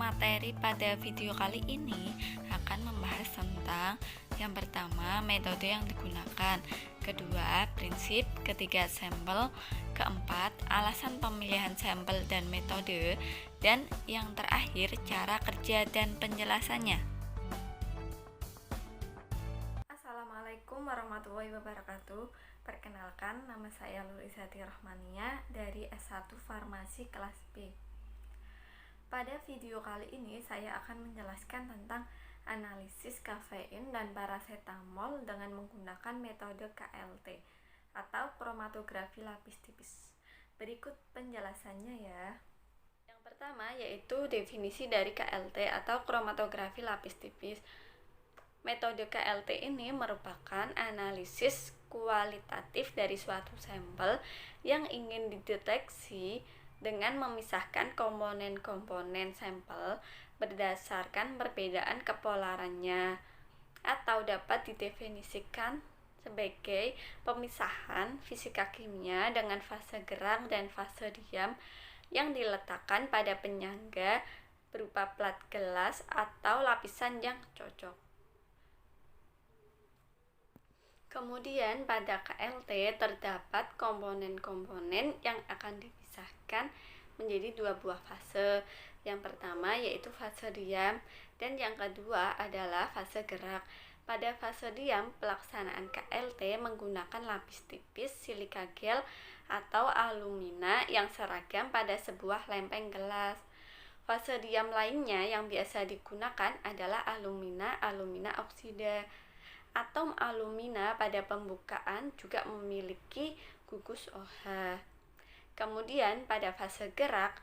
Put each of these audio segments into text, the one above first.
Materi pada video kali ini akan membahas tentang yang pertama, metode yang digunakan, kedua, prinsip, ketiga, sampel, keempat, alasan pemilihan sampel dan metode, dan yang terakhir, cara kerja dan penjelasannya. Assalamualaikum warahmatullahi wabarakatuh. Perkenalkan, nama saya Lulisati Rahmania dari S1 Farmasi kelas B. Pada video kali ini saya akan menjelaskan tentang analisis kafein dan parasetamol dengan menggunakan metode KLT atau kromatografi lapis tipis. Berikut penjelasannya ya. Yang pertama yaitu definisi dari KLT atau kromatografi lapis tipis. Metode KLT ini merupakan analisis kualitatif dari suatu sampel yang ingin dideteksi dengan memisahkan komponen-komponen sampel berdasarkan perbedaan kepolarannya, atau dapat didefinisikan sebagai pemisahan fisika kimia dengan fase gerak dan fase diam yang diletakkan pada penyangga berupa plat gelas atau lapisan yang cocok. Kemudian pada KLT terdapat komponen-komponen yang akan dipisahkan menjadi dua buah fase. Yang pertama yaitu fase diam dan yang kedua adalah fase gerak. Pada fase diam, pelaksanaan KLT menggunakan lapis tipis silika gel atau alumina yang seragam pada sebuah lempeng gelas. Fase diam lainnya yang biasa digunakan adalah alumina oksida. Atom alumina pada pembukaan juga memiliki gugus OH. Kemudian pada fase gerak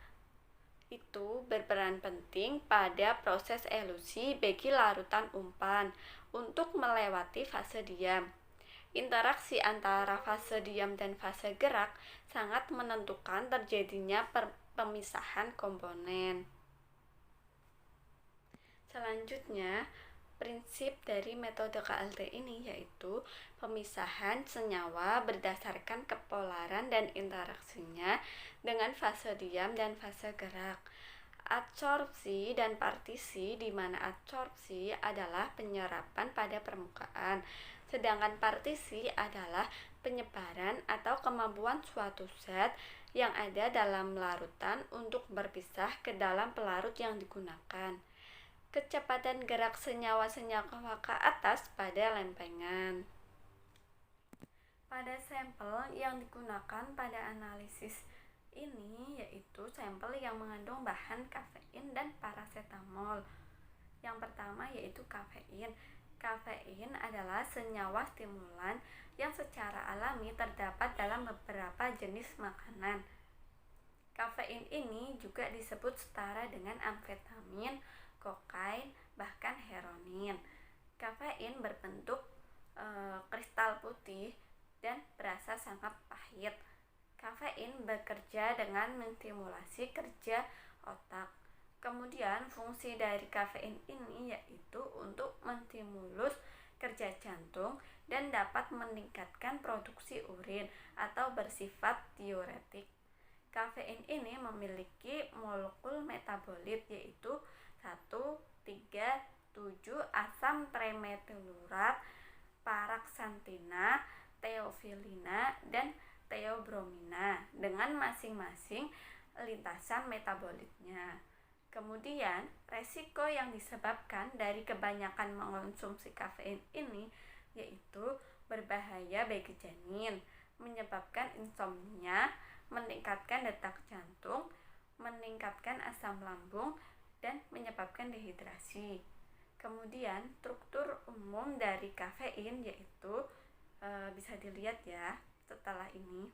itu berperan penting pada proses elusi bagi larutan umpan untuk melewati fase diam. Interaksi antara fase diam dan fase gerak sangat menentukan terjadinya pemisahan komponen. Selanjutnya, prinsip dari metode KLT ini yaitu pemisahan senyawa berdasarkan kepolaran dan interaksinya dengan fase diam dan fase gerak. Adsorpsi dan partisi, di mana adsorpsi adalah penyerapan pada permukaan, sedangkan partisi adalah penyebaran atau kemampuan suatu zat yang ada dalam larutan untuk berpisah ke dalam pelarut yang digunakan. Kecepatan gerak senyawa-senyawa ke atas pada lempengan. Pada sampel yang digunakan pada analisis ini yaitu sampel yang mengandung bahan kafein dan parasetamol. Yang pertama yaitu kafein. Kafein adalah senyawa stimulan yang secara alami terdapat dalam beberapa jenis makanan. Kafein ini juga disebut setara dengan amfetamin, kokain, bahkan heroin. Kafein berbentuk kristal putih dan berasa sangat pahit. Kafein bekerja dengan menstimulasi kerja otak. Kemudian fungsi dari kafein ini yaitu untuk menstimulus kerja jantung dan dapat meningkatkan produksi urin atau bersifat diuretik. Kafein ini memiliki molekul metabolit yaitu 1,3,7 asam trimetilurat, paraksantina, teofilina, dan teobromina dengan masing-masing lintasan metabolitnya. Kemudian, resiko yang disebabkan dari kebanyakan mengonsumsi kafein ini yaitu berbahaya bagi janin, menyebabkan insomnia, meningkatkan detak jantung, meningkatkan asam lambung, dan menyebabkan dehidrasi. Kemudian, struktur umum dari kafein yaitu bisa dilihat ya setelah ini.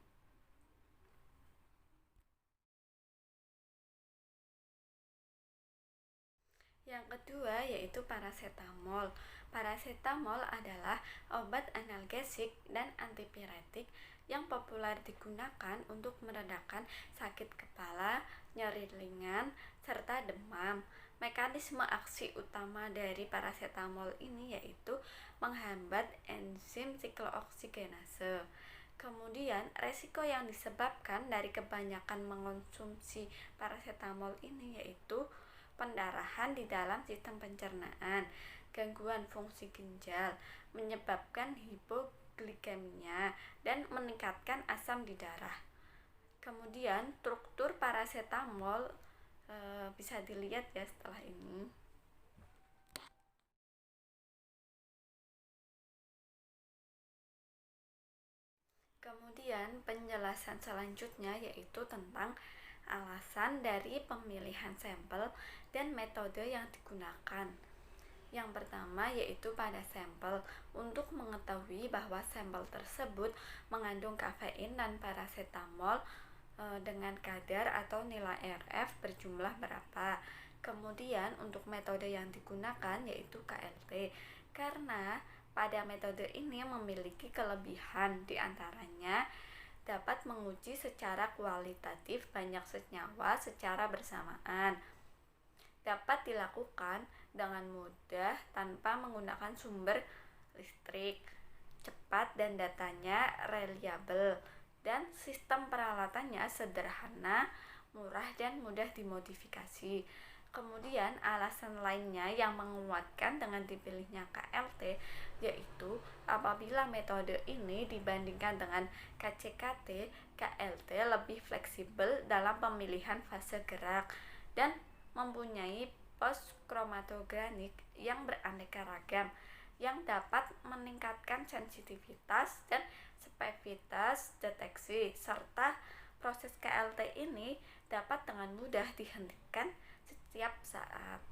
Yang kedua yaitu parasetamol. Parasetamol adalah obat analgesik dan antipiretik yang populer digunakan untuk meredakan sakit kepala, nyeri ringan, serta demam. Mekanisme aksi utama dari parasetamol ini yaitu menghambat enzim siklooksigenase. Kemudian, resiko yang disebabkan dari kebanyakan mengonsumsi parasetamol ini yaitu pendarahan di dalam sistem pencernaan, gangguan fungsi ginjal, menyebabkan hipoglikemia, dan meningkatkan asam di darah. Kemudian struktur parasetamol bisa dilihat ya setelah ini. Kemudian penjelasan selanjutnya yaitu tentang alasan dari pemilihan sampel dan metode yang digunakan. Yang pertama yaitu pada sampel, untuk mengetahui bahwa sampel tersebut mengandung kafein dan parasetamol dengan kadar atau nilai RF berjumlah berapa. Kemudian untuk metode yang digunakan yaitu KLT, karena pada metode ini memiliki kelebihan, diantaranya dapat menguji secara kualitatif banyak senyawa secara bersamaan, dapat dilakukan dengan mudah tanpa menggunakan sumber listrik, cepat dan datanya reliabel, dan sistem peralatannya sederhana, murah dan mudah dimodifikasi. Kemudian alasan lainnya yang menguatkan dengan dipilihnya KLT yaitu apabila metode ini dibandingkan dengan KCKT, KLT lebih fleksibel dalam pemilihan fase gerak dan mempunyai post kromatogranik yang beraneka ragam yang dapat meningkatkan sensitivitas dan spesifitas deteksi, serta proses KLT ini dapat dengan mudah dihentikan setiap saat.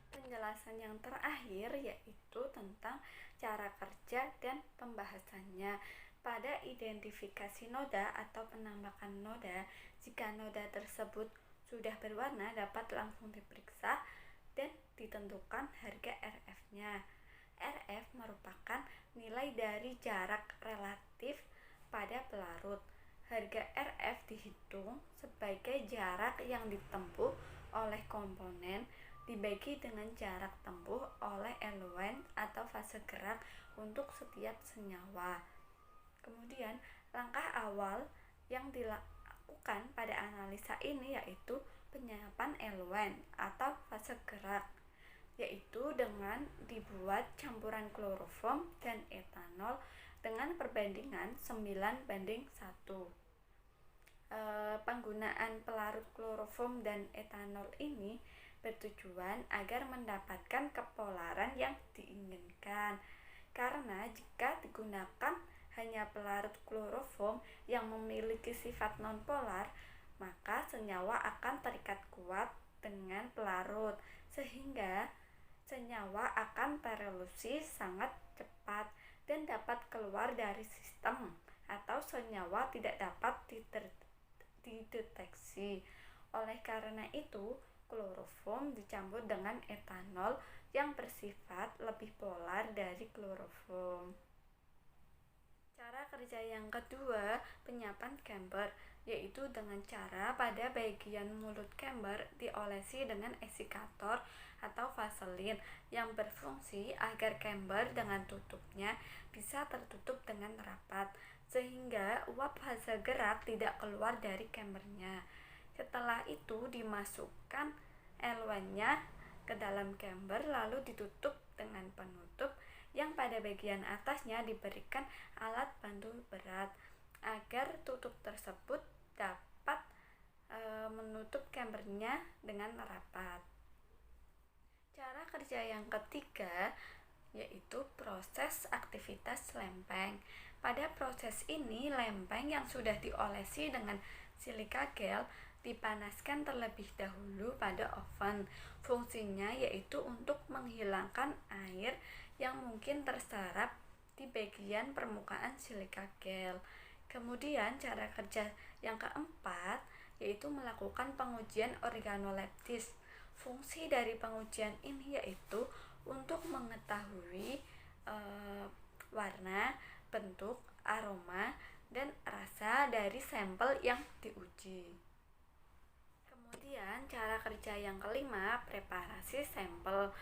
Penjelasan yang terakhir yaitu tentang cara kerja dan pembahasannya. Pada identifikasi noda atau penambakan noda, jika noda tersebut sudah berwarna dapat langsung diperiksa dan ditentukan harga RF-nya. RF merupakan nilai dari jarak relatif pada pelarut. Harga RF dihitung sebagai jarak yang ditempuh oleh komponen dibagi dengan jarak tempuh oleh elemen atau fase gerak untuk setiap senyawa. Kemudian langkah awal yang dilakukan pada analisa ini yaitu penyiapan elemen atau fase gerak, yaitu dengan dibuat campuran kloroform dan etanol dengan perbandingan 9:1. Penggunaan pelarut kloroform dan etanol ini bertujuan agar mendapatkan kepolaran yang diinginkan, karena jika digunakan hanya pelarut kloroform yang memiliki sifat nonpolar, maka senyawa akan terikat kuat dengan pelarut sehingga senyawa akan terelusi sangat cepat dan dapat keluar dari sistem, atau senyawa tidak dapat dideteksi. Oleh karena itu, kloroform dicampur dengan etanol yang bersifat lebih polar dari kloroform. Cara kerja yang kedua, penyiapan chamber, yaitu dengan cara pada bagian mulut chamber diolesi dengan esikator atau vaselin yang berfungsi agar chamber dengan tutupnya bisa tertutup dengan rapat sehingga uap fase gerak tidak keluar dari chambernya. Setelah itu dimasukkan elemennya ke dalam chamber lalu ditutup dengan penutup yang pada bagian atasnya diberikan alat bantu berat agar tutup tersebut dapat menutup chambernya dengan rapat. Cara kerja yang ketiga yaitu proses aktivitas lempeng. Pada proses ini lempeng yang sudah diolesi dengan silika gel dipanaskan terlebih dahulu pada oven. Fungsinya yaitu untuk menghilangkan air yang mungkin terserap di bagian permukaan silika gel. Kemudian cara kerja yang keempat yaitu melakukan pengujian organoleptis. Fungsi dari pengujian ini yaitu untuk mengetahui warna, bentuk, aroma, dan rasa dari sampel yang diuji. Kemudian cara kerja yang kelima, preparasi sampel.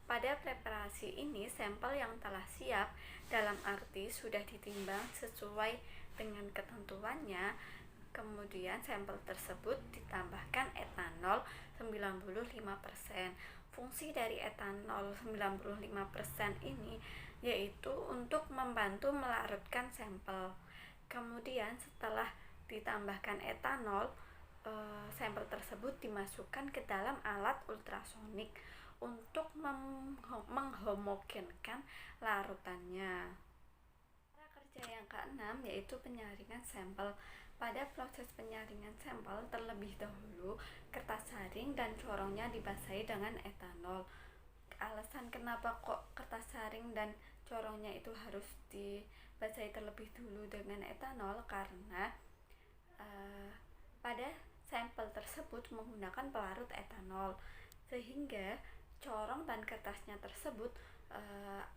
Pada preparasi ini sampel yang telah siap dalam arti sudah ditimbang sesuai dengan ketentuannya Kemudian sampel tersebut ditambahkan etanol 95%. Fungsi dari etanol 95% ini yaitu untuk membantu melarutkan sampel. Kemudian setelah ditambahkan etanol, sampel tersebut dimasukkan ke dalam alat ultrasonik untuk menghomogenkan larutannya. Cara kerja yang keenam yaitu penyaringan sampel. Pada proses penyaringan sampel, terlebih dahulu kertas saring dan corongnya dibasahi dengan etanol. Alasan kenapa kok kertas saring dan corongnya itu harus dibasahi terlebih dulu dengan etanol karena pada sampel tersebut menggunakan pelarut etanol, sehingga corong dan kertasnya tersebut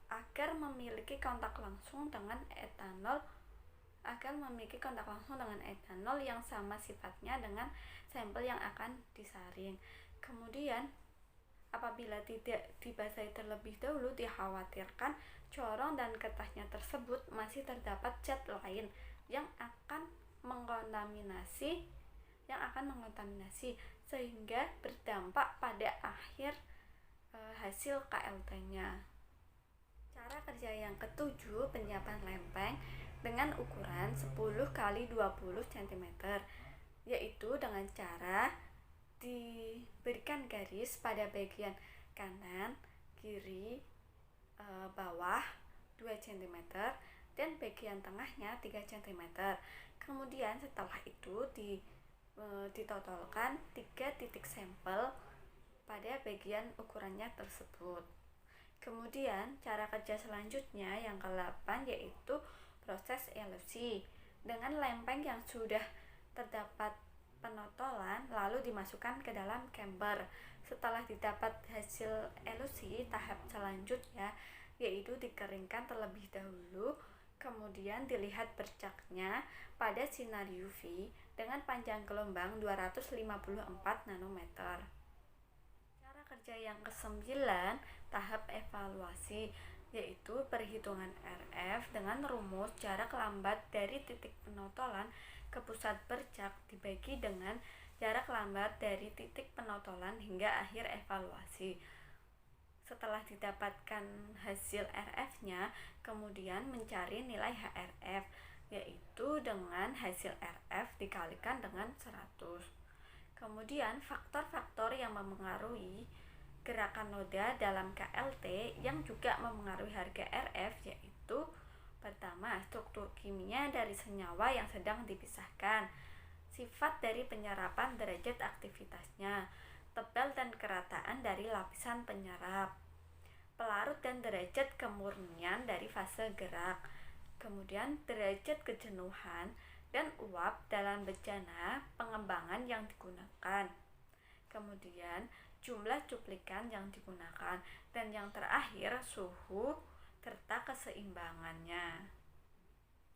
agar memiliki kontak langsung dengan etanol yang sama sifatnya dengan sampel yang akan disaring. Kemudian apabila tidak dibasahi terlebih dahulu, dikhawatirkan corong dan kertasnya tersebut masih terdapat zat lain yang akan mengontaminasi sehingga berdampak pada akhir hasil KLT-nya. Cara kerja yang ketujuh, penyiapan lempeng dengan ukuran 10 x 20 cm, yaitu dengan cara diberikan garis pada bagian kanan, kiri, bawah 2 cm dan bagian tengahnya 3 cm. Kemudian setelah itu ditotolkan 3 titik sampel pada bagian ukurannya tersebut. Kemudian cara kerja selanjutnya yang ke-8 yaitu proses elusi. Dengan lempeng yang sudah terdapat penotolan lalu dimasukkan ke dalam chamber. Setelah didapat hasil elusi, tahap selanjutnya yaitu dikeringkan terlebih dahulu, kemudian dilihat bercaknya pada sinar UV dengan panjang gelombang 254 nanometer. Cara kerja yang ke-9, tahap evaluasi, yaitu perhitungan RF dengan rumus jarak lambat dari titik penotolan ke pusat bercak dibagi dengan jarak lambat dari titik penotolan hingga akhir evaluasi. Setelah didapatkan hasil RF-nya, kemudian mencari nilai HRF, yaitu dengan hasil RF dikalikan dengan 100. Kemudian faktor-faktor yang mempengaruhi gerakan noda dalam KLT yang juga mempengaruhi harga RF yaitu pertama, struktur kimia dari senyawa yang sedang dipisahkan, sifat dari penyerapan derajat aktivitasnya, tebal dan kerataan dari lapisan penyerap, pelarut dan derajat kemurnian dari fase gerak, kemudian derajat kejenuhan dan uap dalam bejana pengembangan yang digunakan, kemudian jumlah cuplikan yang digunakan, dan yang terakhir suhu serta keseimbangannya.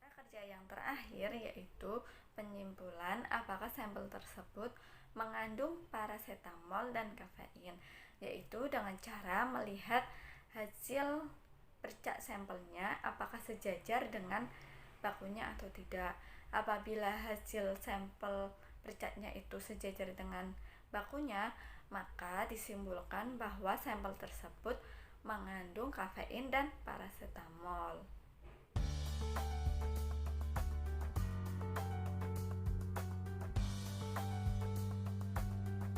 Cara kerja yang terakhir yaitu penyimpulan apakah sampel tersebut mengandung parasetamol dan kafein, yaitu dengan cara melihat hasil percak sampelnya apakah sejajar dengan bakunya atau tidak. Apabila hasil sampel percaknya itu sejajar dengan bakunya, maka disimpulkan bahwa sampel tersebut mengandung kafein dan parasetamol.